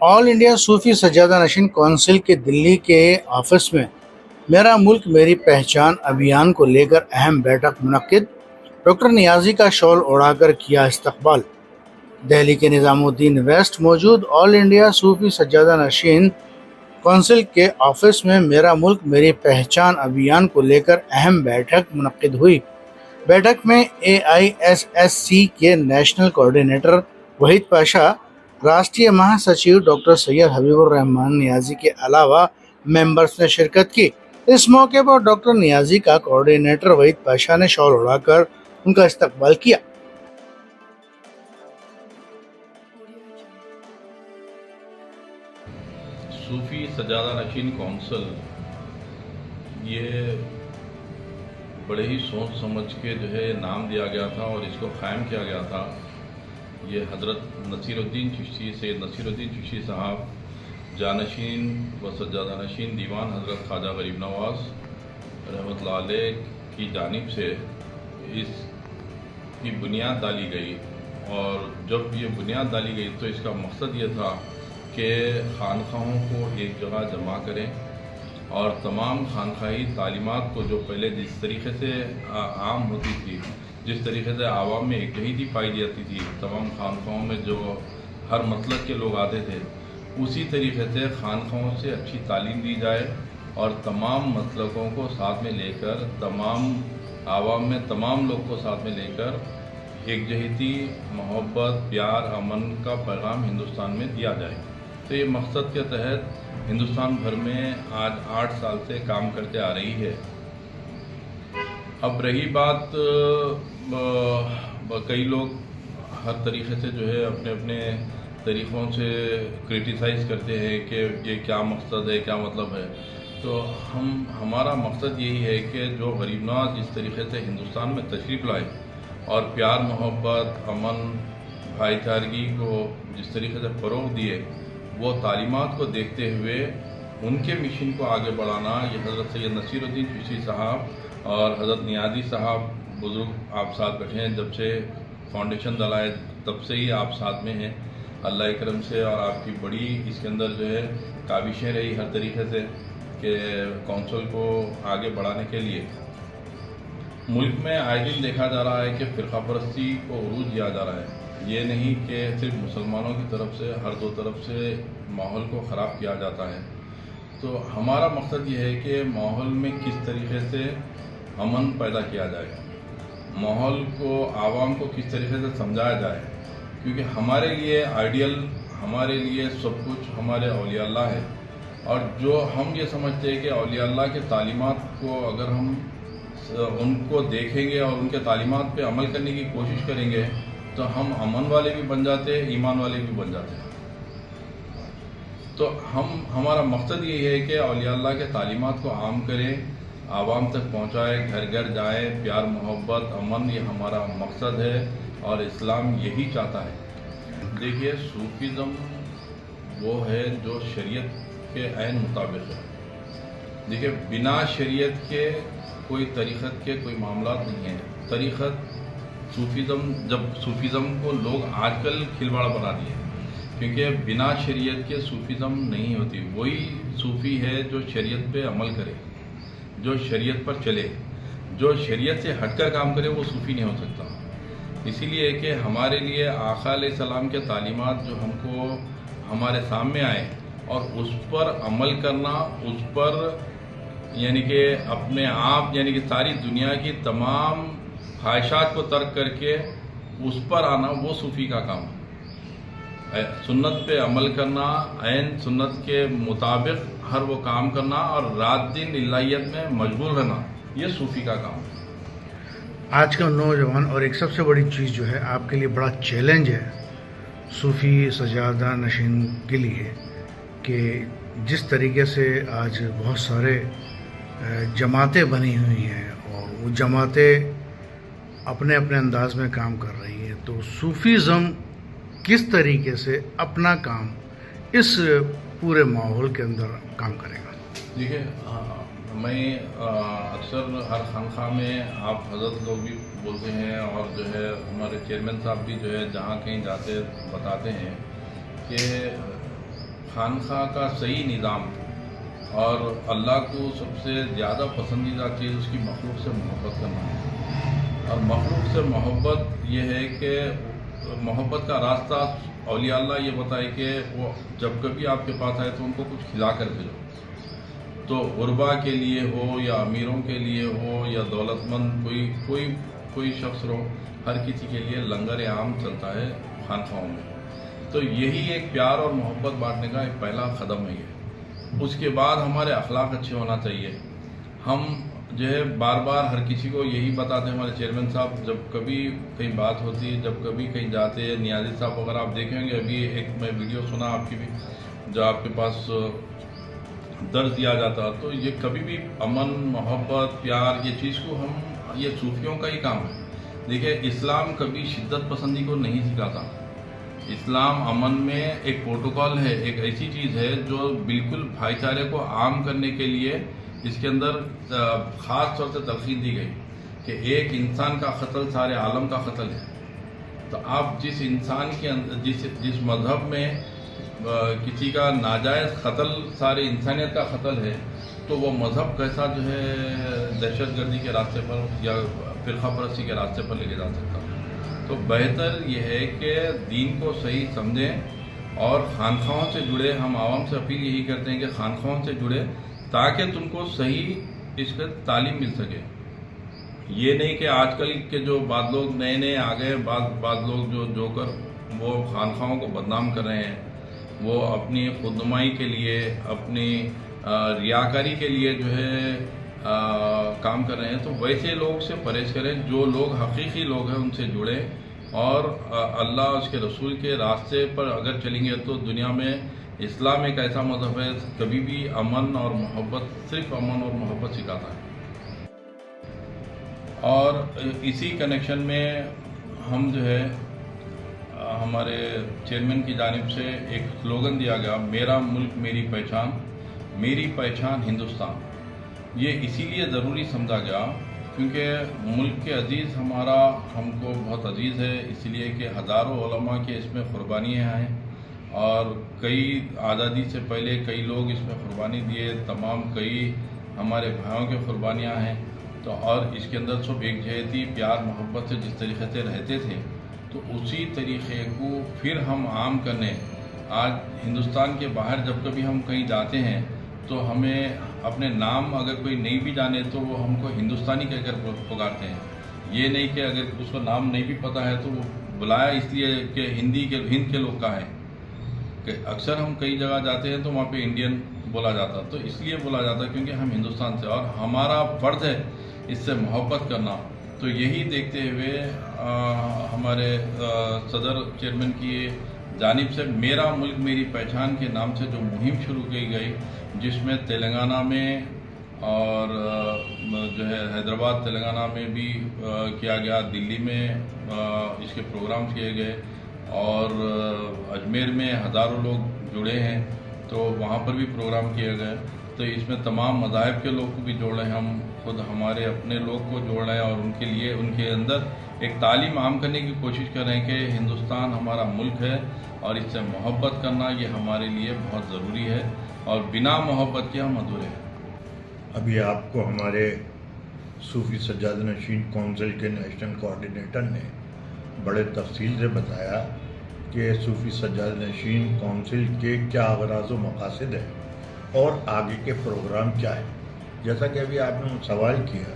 آل India صوفی سجادہ نشین council کے دلی کے آفس میں میرا ملک میری پہچان ابھیان کو لے کر اہم بیٹھک منعقد۔ ڈاکٹر نیازی کا شال اڑا کر کیا استقبال۔ دہلی کے نظام الدین ویسٹ موجود آل انڈیا صوفی سجادہ نشین کونسل کے آفس میں میرا ملک میری پہچان ابھیان کو لے کر اہم بیٹھک منعقد ہوئی۔ بیٹھک میں AISSC کے نیشنل کوارڈینیٹر وحید پاشا، راشٹریہ مہا سچیو ڈاکٹر سید حبیب الرحمان نیازی کے علاوہ ممبرز نے شرکت کی۔ اس موقع پر ڈاکٹر نیازی کا کوارڈینیٹر وحید پاشا نے شال اڑا کر ان کا استقبال کیا۔ صوفی سجادہ نشین کونسل یہ بڑے ہی سوچ سمجھ کے نام دیا گیا تھا اور اس کو قائم کیا گیا تھا۔ یہ حضرت نصیر الدین چشتی، سید نصیر الدین چشتی صاحب جانشین و سجادہ نشین دیوان حضرت خواجہ غریب نواز رحمۃ اللہ علیہ کی جانب سے اس کی بنیاد ڈالی گئی، اور جب یہ بنیاد ڈالی گئی تو اس کا مقصد یہ تھا کہ خانقاہوں کو ایک جگہ جمع کریں اور تمام خانقاہی تعلیمات کو جو پہلے جس طریقے سے عام ہوتی تھی، جس طریقے سے عوام میں ایکجہتی پائی جاتی تھی، تمام خانقاہوں میں جو ہر مسلک کے لوگ آتے تھے، اسی طریقے سے خانقاہوں سے اچھی تعلیم دی جائے اور تمام مسلکوں کو ساتھ میں لے کر، تمام عوام میں تمام لوگ کو ساتھ میں لے کر ایکجہتی، محبت، پیار، امن کا پیغام ہندوستان میں دیا جائے۔ تو یہ مقصد کے تحت ہندوستان بھر میں آج 8 سال سے کام کرتے آ رہی ہے۔ اب رہی بات، کئی لوگ ہر طریقے سے اپنے اپنے طریقوں سے کرٹیسائز کرتے ہیں کہ یہ کیا مقصد ہے، کیا مطلب ہے۔ تو ہمارا مقصد یہی ہے کہ جو غریب نواز جس طریقے سے ہندوستان میں تشریف لائے اور پیار، محبت، امن، بھائی چارگی کو جس طریقے سے فروغ دیے، وہ تعلیمات کو دیکھتے ہوئے ان کے مشن کو آگے بڑھانا، یہ حضرت سید نصیر الدین چشتی صاحب اور حضرت نیازی صاحب بزرگ آپ ساتھ بیٹھے ہیں، جب سے فاؤنڈیشن ڈلائے تب سے ہی آپ ساتھ میں ہیں، اللہ کرم سے، اور آپ کی بڑی اس کے اندر کاوشیں رہی ہر طریقے سے کہ کونسل کو آگے بڑھانے کے لیے۔ ملک میں آئے دن دیکھا جا رہا ہے کہ فرقہ پرستی کو عروج دیا جا رہا ہے۔ یہ نہیں کہ صرف مسلمانوں کی طرف سے، ہر دو طرف سے ماحول کو خراب کیا جاتا ہے۔ تو ہمارا مقصد یہ ہے کہ ماحول میں کس طریقے سے امن پیدا کیا جائے، ماحول کو، عوام کو کس طریقے سے سمجھایا جائے، کیونکہ ہمارے لیے آئیڈیل، ہمارے لیے سب کچھ ہمارے اولیاء اللہ ہے، اور جو ہم یہ سمجھتے ہیں کہ اولیاء اللہ کے تعلیمات کو اگر ہم ان کو دیکھیں گے اور ان کے تعلیمات پہ عمل کرنے کی کوشش کریں گے تو ہم امن والے بھی بن جاتے ہیں، ایمان والے بھی بن جاتے ہیں۔ تو ہمارا مقصد یہی ہے کہ اولیاء اللہ کے تعلیمات کو عام کریں، عوام تک پہنچائے، گھر گھر جائے، پیار، محبت، امن، یہ ہمارا مقصد ہے اور اسلام یہی چاہتا ہے۔ دیکھیے، صوفیزم وہ ہے جو شریعت کے عین مطابق ہے۔ دیکھیے، بنا شریعت کے کوئی طریقت کے کوئی معاملات نہیں ہیں۔ طریقت، صوفیزم، جب صوفیزم کو لوگ آج کل کھلواڑا بنا دیے، کیونکہ بنا شریعت کے صوفیزم نہیں ہوتی۔ وہی صوفی ہے جو شریعت پہ عمل کرے، جو شریعت پر چلے، جو شریعت سے ہٹ کر کام کرے، وہ صوفی نہیں ہو سکتا۔ اسی لیے کہ ہمارے لیے آقا علیہ السلام کے تعلیمات جو ہم کو ہمارے سامنے آئے اور اس پر عمل کرنا، اس پر یعنی کہ اپنے آپ، یعنی کہ ساری دنیا کی تمام خواہشات کو ترک کر کے اس پر آنا، وہ صوفی کا کام ہے۔ سنت پہ عمل کرنا، عین سنت کے مطابق ہر وہ کام کرنا اور رات دن الہیت میں مشغول رہنا، یہ صوفی کا کام ہے۔ آج کا نوجوان، اور ایک سب سے بڑی چیز جو ہے آپ کے لیے بڑا چیلنج ہے صوفی سجادہ نشین کے لیے، کہ جس طریقے سے آج بہت سارے جماعتیں بنی ہوئی ہیں اور وہ جماعتیں اپنے اپنے انداز میں کام کر رہی ہیں، تو صوفیزم کس طریقے سے اپنا کام اس پورے ماحول کے اندر کام کرے گا؟ دیکھیے، میں اکثر ہر خانقاہ میں آپ حضرت لوگ بھی بولتے ہیں اور ہمارے چیئرمین صاحب بھی جہاں کہیں جاتے بتاتے ہیں کہ خانقاہ کا صحیح نظام اور اللہ کو سب سے زیادہ پسندیدہ چیز اس کی مخلوق سے محبت کرنا ہے، اور مخلوق سے محبت یہ ہے کہ محبت کا راستہ اولیاء اللہ یہ بتائے کہ وہ جب کبھی آپ کے پاس آئے تو ان کو کچھ کھلا کر بھیجو، تو غربا کے لیے ہو یا امیروں کے لیے ہو یا دولت مند کوئی شخص ہو، ہر کسی کے لیے لنگر عام چلتا ہے خانقاہوں میں. تو یہی ایک پیار اور محبت بانٹنے کا ایک پہلا قدم ہے یہ. اس کے بعد ہمارے اخلاق اچھے ہونا چاہیے. ہم جو ہے بار بار ہر کسی کو یہی بتاتے ہیں، ہمارے چیئرمین صاحب جب کبھی کہیں بات ہوتی ہے، جب کبھی کہیں جاتے ہیں، نیازی صاحب اگر آپ دیکھیں گے، ابھی ایک میں ویڈیو سنا آپ کی بھی جو آپ کے پاس درج دیا جاتا، تو یہ کبھی بھی امن، محبت، پیار، یہ چیز کو یہ صوفیوں کا ہی کام ہے. دیکھیں اسلام کبھی شدت پسندی کو نہیں سکھاتا. اسلام امن میں ایک پروٹوکول ہے، ایک ایسی چیز ہے جو بالکل بھائی چارے کو عام کرنے کے لیے اس کے اندر خاص طور سے تلقین دی گئی کہ ایک انسان کا قتل سارے عالم کا قتل ہے. تو آپ جس انسان کے جس مذہب میں کسی کا ناجائز قتل سارے انسانیت کا قتل ہے، تو وہ مذہب کیسا جو ہے دہشت گردی کے راستے پر یا فرقہ پرستی کے راستے پر لے کے جا سکتا. تو بہتر یہ ہے کہ دین کو صحیح سمجھیں اور خانقاہوں سے جڑے. ہم عوام سے اپیل یہی کرتے ہیں کہ خانقاہوں سے جڑے تاکہ تم کو صحیح اس کا تعلیم مل سکے. یہ نہیں کہ آج کل کے جو بعض لوگ نئے آ گئے، بعض لوگ جو کر وہ خانقاہوں کو بدنام کر رہے ہیں، وہ اپنی خودنمائی کے لیے، اپنی ریاکاری کے لیے جو ہے کام کر رہے ہیں. تو ویسے لوگ سے پرہیز کریں. جو لوگ حقیقی لوگ ہیں ان سے جڑیں اور اللہ اس کے رسول کے راستے پر اگر چلیں گے تو دنیا میں اسلام ایک ایسا مذہب ہے کبھی بھی امن اور محبت، صرف امن اور محبت سکھاتا ہے. اور اسی کنیکشن میں ہم جو ہے ہمارے چیئرمین کی جانب سے ایک سلوگن دیا گیا، میرا ملک میری پہچان ہندوستان. یہ اسی لیے ضروری سمجھا گیا کیونکہ ملک کے عزیز ہم کو بہت عزیز ہے، اس لیے کہ ہزاروں علماء کے اس میں قربانیاں ہیں اور کئی آزادی سے پہلے کئی لوگ اس میں قربانی دیے، کئی ہمارے بھائیوں کے قربانیاں ہیں. تو اور اس کے اندر سب ایک جہتی پیار محبت سے جس طریقے سے رہتے تھے، تو اسی طریقے کو پھر ہم عام کرنے. آج ہندوستان کے باہر جب کبھی ہم کہیں جاتے ہیں تو ہمیں اپنے نام اگر کوئی نہیں بھی جانے تو وہ ہم کو ہندوستانی کہہ کر پکارتے ہیں. یہ نہیں کہ اگر اس کو نام نہیں بھی پتہ ہے تو وہ بلایا اس لیے کہ ہند کے لوگ کا ہے. کہ اکثر ہم کئی جگہ جاتے ہیں تو وہاں پہ انڈین بولا جاتا، تو اس لیے بولا جاتا کیونکہ ہم ہندوستان سے اور ہمارا فرض ہے اس سے محبت کرنا. تو یہی دیکھتے ہوئے ہمارے صدر چیئرمین کی جانب سے میرا ملک میری پہچان کے نام سے جو مہم شروع کی گئی، جس میں تلنگانہ میں اور جو ہے حیدرآباد تلنگانہ میں بھی کیا گیا، دلی میں اس کے پروگرامز کیے گئے اور اجمیر میں ہزاروں لوگ جڑے ہیں تو وہاں پر بھی پروگرام کیے گئے. تو اس میں تمام مذاہب کے لوگ کو بھی جوڑ رہے ہیں، ہم خود ہمارے اپنے لوگ کو جوڑ رہے ہیں اور ان کے لیے ان کے اندر ایک تعلیم عام کرنے کی کوشش کر رہے ہیں کہ ہندوستان ہمارا ملک ہے اور اس سے محبت کرنا یہ ہمارے لیے بہت ضروری ہے اور بنا محبت کے ہم ادھورے ہیں. ابھی آپ کو ہمارے صوفی سجادہ نشین کونسل کے نیشنل کوآرڈینیٹر نے بڑے تفصیل سے بتایا کہ صوفی سجادہ نشین کونسل کے کیا اغراض و مقاصد ہیں اور آگے کے پروگرام کیا ہے. جیسا کہ ابھی آپ نے سوال کیا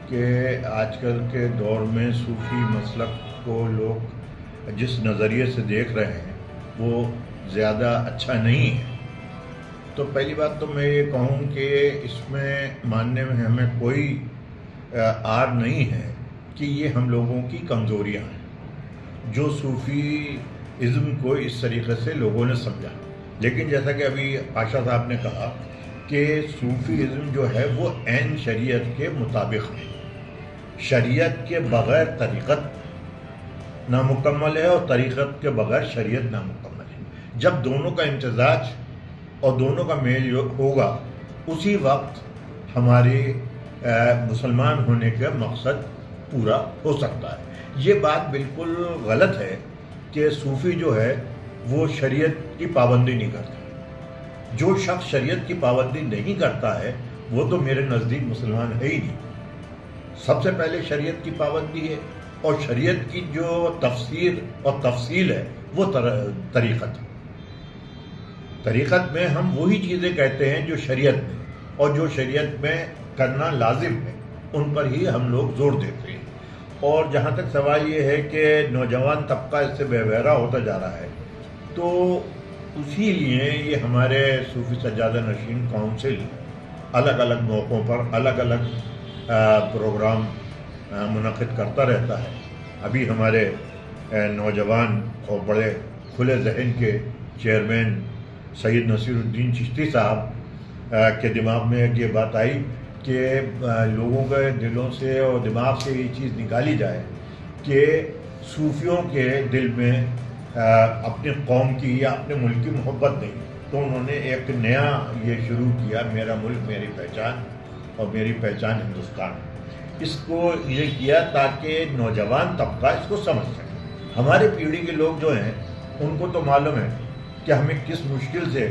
کہ آج کل کے دور میں صوفی مسلک کو لوگ جس نظریے سے دیکھ رہے ہیں وہ زیادہ اچھا نہیں ہے. تو پہلی بات تو میں یہ کہوں کہ اس میں ماننے میں ہمیں کوئی آر نہیں ہے کہ یہ ہم لوگوں کی کمزوریاں ہیں جو صوفی ازم کو اس طریقے سے لوگوں نے سمجھا. لیکن جیسا کہ ابھی پاشا صاحب نے کہا کہ صوفی ازم جو ہے وہ عین شریعت کے مطابق ہے. شریعت کے بغیر طریقت نامکمل ہے اور طریقت کے بغیر شریعت نامکمل ہے. جب دونوں کا امتزاج اور دونوں کا میل ہوگا اسی وقت ہماری مسلمان ہونے کا مقصد پورا ہو سکتا ہے. یہ بات بالکل غلط ہے کہ صوفی جو ہے وہ شریعت کی پابندی نہیں کرتا. جو شخص شریعت کی پابندی نہیں کرتا ہے وہ تو میرے نزدیک مسلمان ہے ہی نہیں. سب سے پہلے شریعت کی پابندی ہے، اور شریعت کی جو تفسیر اور تفصیل ہے وہ طریقت ہے. طریقت میں ہم وہی چیزیں کہتے ہیں جو شریعت میں اور جو شریعت میں کرنا لازم ہے ان پر ہی ہم لوگ زور دیتے ہیں. اور جہاں تک سوال یہ ہے کہ نوجوان طبقہ اس سے بے بہرا ہوتا جا رہا ہے، تو اسی لیے یہ ہمارے صوفی سجادہ نشین کونسل الگ الگ موقعوں پر الگ الگ پروگرام منعقد کرتا رہتا ہے. ابھی ہمارے نوجوان اور بڑے کھلے ذہن کے چیئرمین سید نصیر الدین چشتی صاحب کے دماغ میں یہ بات آئی کہ لوگوں کے دلوں سے اور دماغ سے یہ چیز نکالی جائے کہ صوفیوں کے دل میں اپنی قوم کی یا اپنے ملک کی محبت نہیں. تو انہوں نے ایک نیا یہ شروع کیا، میرا ملک میری پہچان اور میری پہچان ہندوستان. اس کو یہ کیا تاکہ نوجوان طبقہ اس کو سمجھ سکے. ہماری پیڑھی کے لوگ جو ہیں ان کو تو معلوم ہے کہ ہمیں کس مشکل سے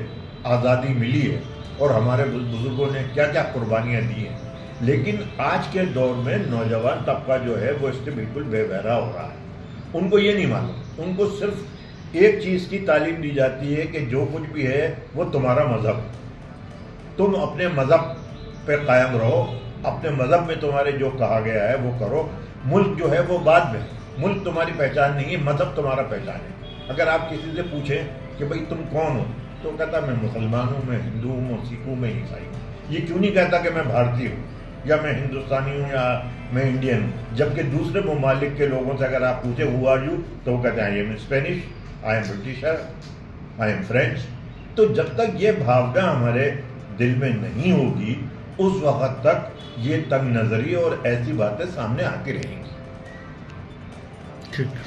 آزادی ملی ہے اور ہمارے بزرگوں نے کیا کیا قربانیاں دی ہیں، لیکن آج کے دور میں نوجوان طبقہ جو ہے وہ اس سے بالکل بے بہرا ہو رہا ہے. ان کو یہ نہیں معلوم، ان کو صرف ایک چیز کی تعلیم دی جاتی ہے کہ جو کچھ بھی ہے وہ تمہارا مذہب، تم اپنے مذہب پہ قائم رہو، اپنے مذہب میں تمہارے جو کہا گیا ہے وہ کرو. ملک جو ہے وہ بعد میں، ملک تمہاری پہچان نہیں ہے، مذہب تمہارا پہچان ہے. اگر آپ کسی سے پوچھیں کہ بھئی تم کون ہو تو کہتا میں مسلمان ہوں، میں ہندو ہوں، میں سکھ ہوں، میں عیسائی ہوں. یہ کیوں نہیں کہتا کہ میں بھارتی ہوں یا میں ہندوستانی ہوں یا میں انڈین ہوں؟ جبکہ دوسرے ممالک کے لوگوں سے اگر آپ پوچھیں ہو آر یو تو وہ کہتے ہیں I am Spanish, I am Britisher, I am French. تو جب تک یہ بھاونا ہمارے دل میں نہیں ہوگی اس وقت تک یہ تنگ نظری اور ایسی باتیں سامنے آتی رہیں گی. ٹھیک.